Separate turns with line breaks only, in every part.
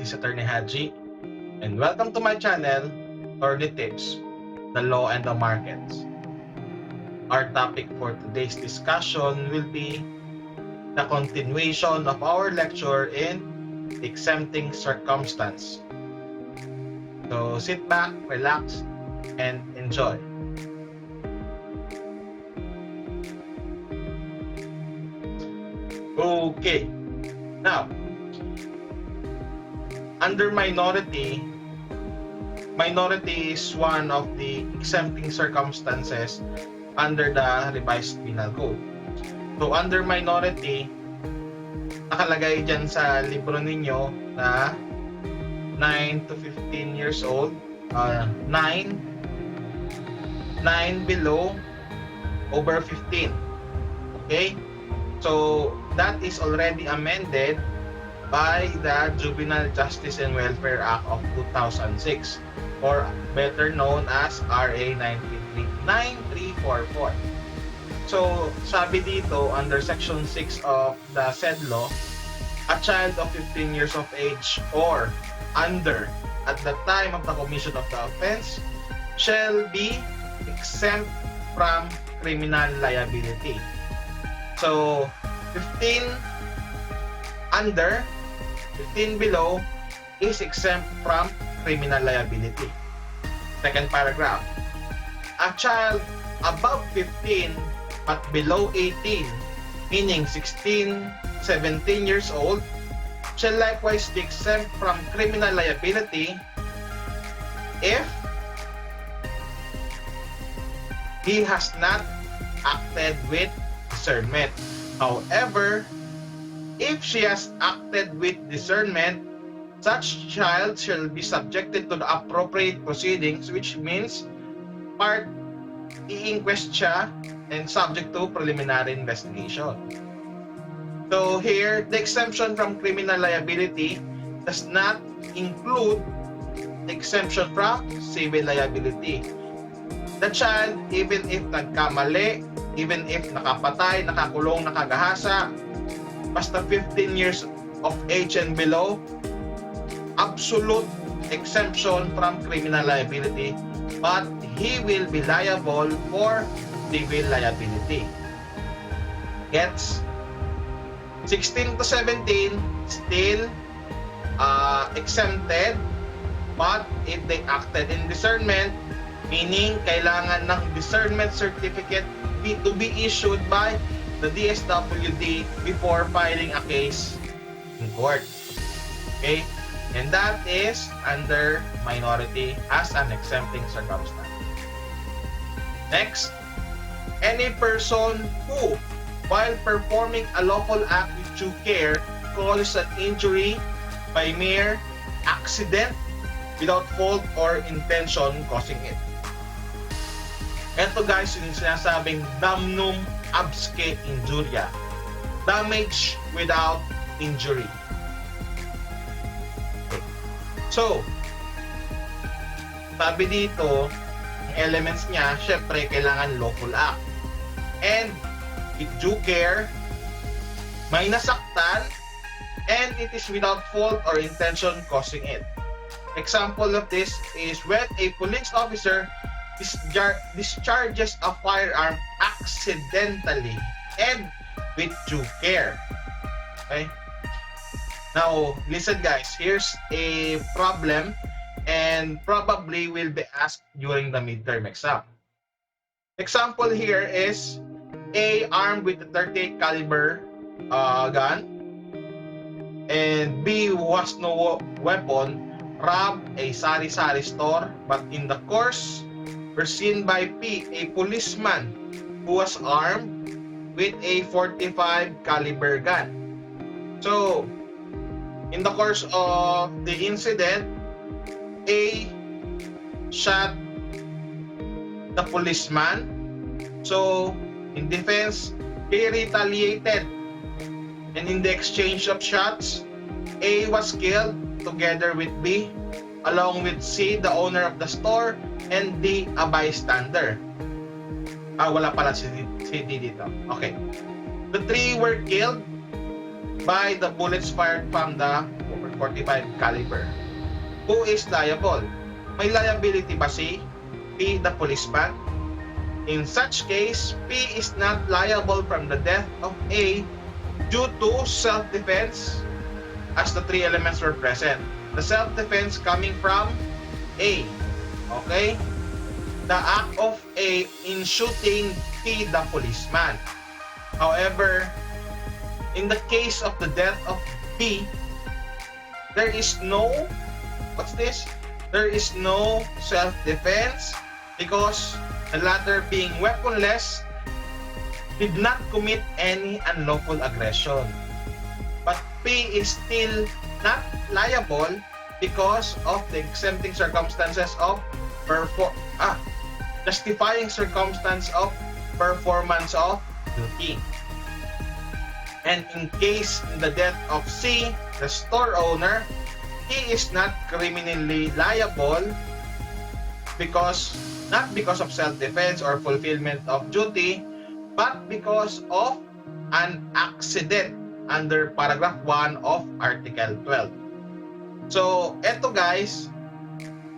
is Attorney Haji, and welcome to my channel, Attorney Tips, the Law and the Markets. Our topic for today's discussion will be the continuation of our lecture in exempting circumstance. So sit back, relax, and enjoy. Okay, now, under minority is one of the exempting circumstances under the revised penal code. So under minority, nakalagay dyan sa libro ninyo na 9 to 15 years old, 9 below, over 15. Okay? So that is already amended by the Juvenile Justice and Welfare Act of 2006, or better known as RA 9344. So sabi dito under section 6 of the said law, a child of 15 years of age or under at the time of the commission of the offense shall be exempt from criminal liability. So 15 under, 15 below is exempt from criminal liability. Second paragraph, a child above 15 but below 18, meaning 16, 17 years old, shall likewise be exempt from criminal liability if he has not acted with discernment. However, if she has acted with discernment, such child shall be subjected to the appropriate proceedings, which means part i-inquest siya and subject to preliminary investigation. So here, the exemption from criminal liability does not include the exemption from civil liability. The child, even if nagkamali, even if nakapatay, nakakulong, nakagahasa, basta 15 years of age and below, absolute exemption from criminal liability, but he will be liable for civil liability. Gets? 16 to 17 still exempted, but if they acted in discernment, meaning kailangan ng discernment certificate to be issued by the DSWD before filing a case in court. Okay? And that is under minority as an exempting circumstance. Next, any person who, while performing a lawful act with due care, causes an injury by mere accident without fault or intention causing it. Ito guys, yung sinasabing damnum absque injuria, damage without injury. Okay. So, sabi dito, ang elements niya, syempre kailangan lawful act. And with due care, may nasaktan, and it is without fault or intention causing it. Example of this is when a police officer discharges a firearm accidentally and with due care. Okay? Now, listen guys, here's a problem and probably will be asked during the midterm exam. Example here is A armed with a 38 caliber gun, and B who has no weapon robbed a sari-sari store, but in the course were seen by P, a policeman who was armed with a 45 caliber gun. So, in the course of the incident, A shot the policeman. So, in defense, he retaliated. And in the exchange of shots, A was killed together with B, along with C, the owner of the store, and D, a bystander. Wala pala si D dito. Okay. The three were killed by the bullets fired from the .45 caliber. Who is liable? May liability ba si P, the policeman? In such case, P is not liable from the death of A due to self-defense, as the three elements were present. The self-defense coming from A. Okay? The act of A in shooting P, the policeman. However, in the case of the death of B, there is no, what's this? There is no self-defense because the latter, being weaponless, did not commit any unlawful aggression. But P is still not liable because of the exempting circumstances of justifying circumstance of performance of duty. And in case in the death of C, the store owner, he is not criminally liable because not because of self-defense or fulfillment of duty, but because of an accident under paragraph 1 of Article 12. So, eto guys,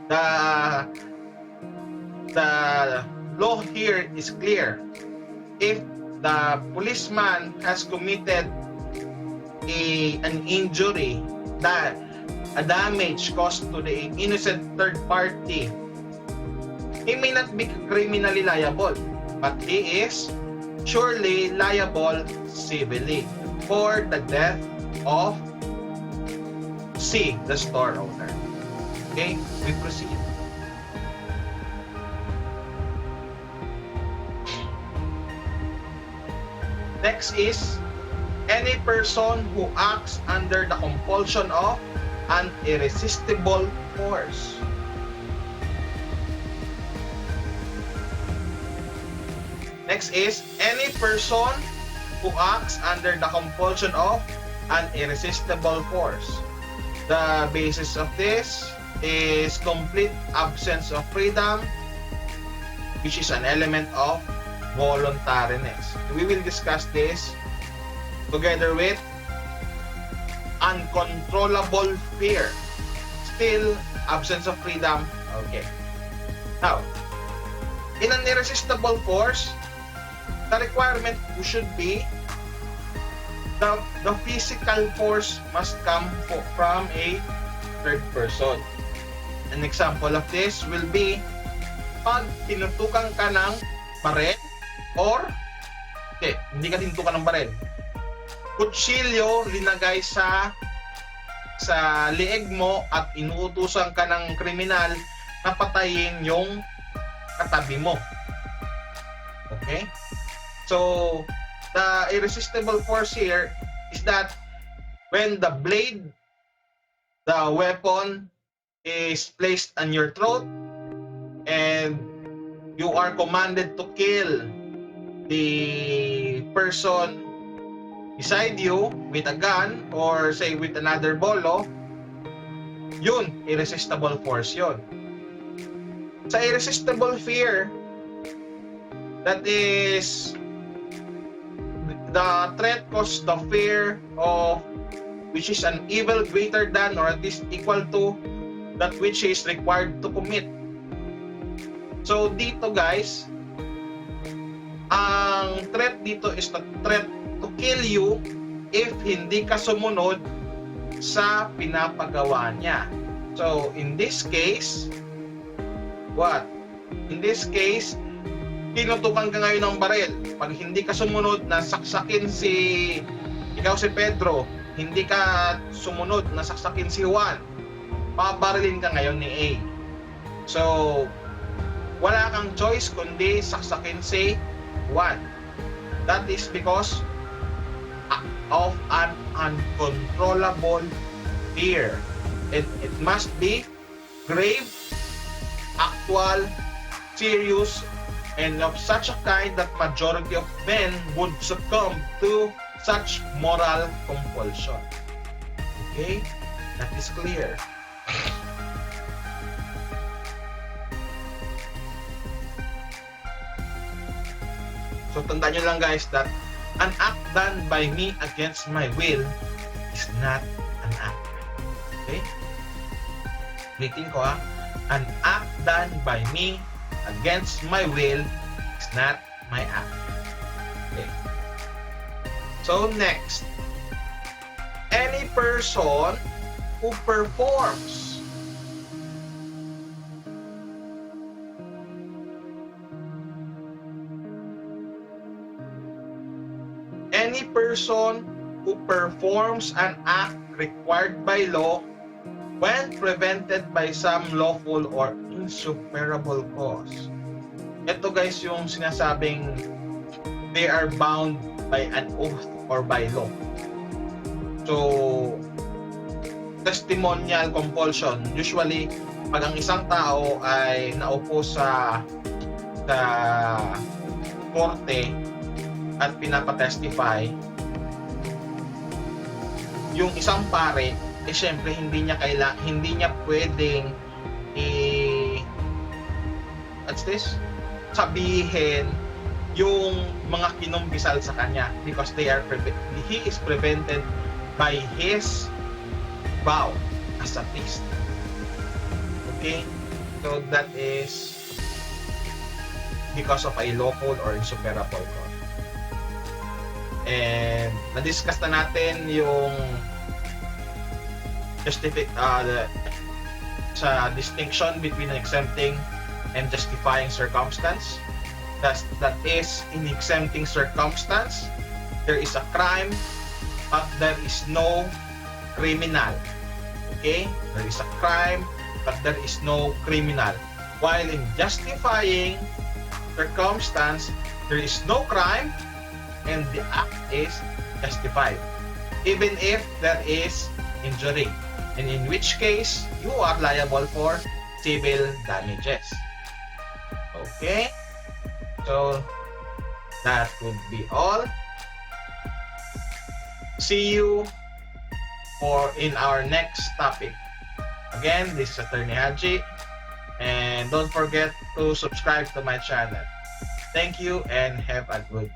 the law here is clear. If the policeman has committed an injury, that a damage caused to the innocent third party, he may not be criminally liable, but he is surely liable civilly for the death of C, the store owner. Okay, we proceed. Next is any person who acts under the compulsion of an irresistible force. Next is any person who acts under the compulsion of an irresistible force. The basis of this is complete absence of freedom, which is an element of voluntariness. We will discuss this together with uncontrollable fear. Still, absence of freedom. Okay. Now, in an irresistible force, the requirement should be the physical force must come from a third person. An example of this will be pag tinutukan ka ng baril or hindi ka tinutukan ng baril. Kutsilyo linagay sa lieg mo at inuutusan ka ng kriminal na patayin yung katabi mo. Okay? So, the irresistible force here is that when the blade, the weapon, is placed on your throat and you are commanded to kill the person beside you with a gun or say with another bolo, yun, irresistible force yun. Sa irresistible fear, that is the threat caused the fear of which is an evil greater than or at least equal to that which is required to commit. So dito guys, ang threat dito is the threat to kill you if hindi ka sumunod sa pinapagawa niya. So in this case, what? In this case, tinutukan ka ngayon ng baril. Pag hindi ka sumunod na saksakin ikaw si Pedro, hindi ka sumunod na saksakin si Juan, pabarilin ka ngayon ni A. So, wala kang choice kundi saksakin si Juan. That is because of an uncontrollable fear. It must be grave, actual, serious, and of such a kind that majority of men would succumb to such moral compulsion. Okay? That is clear. So tandaan nyo lang guys that an act done by me against my will is not an act. Ulitin ko an act done by me against my will is not my act. Okay. So next, any person who performs an act required by law when prevented by some lawful or insuperable cause. Ito guys yung sinasabing they are bound by an oath or by law. So, testimonial compulsion. Usually, pag ang isang tao ay naupo sa korte at pinapatestify, yung isang pare, syempre hindi niya pwedeng sabihin yung mga kinumpisal sa kanya because he is prevented by his vow as a priest. Okay? So that is because of a lawful or insuperable cause. And na-discuss na natin yung sa distinction between an exempting and justifying circumstance. That is, in exempting circumstance, there is a crime, but there is no criminal. Okay? There is a crime, but there is no criminal. While in justifying circumstance, there is no crime, and the act is justified, even if there is injury, and in which case you are liable for civil damages. Okay, so that would be all. See you in our next topic. Again, this is Attorney Haji, and don't forget to subscribe to my channel. Thank you and have a good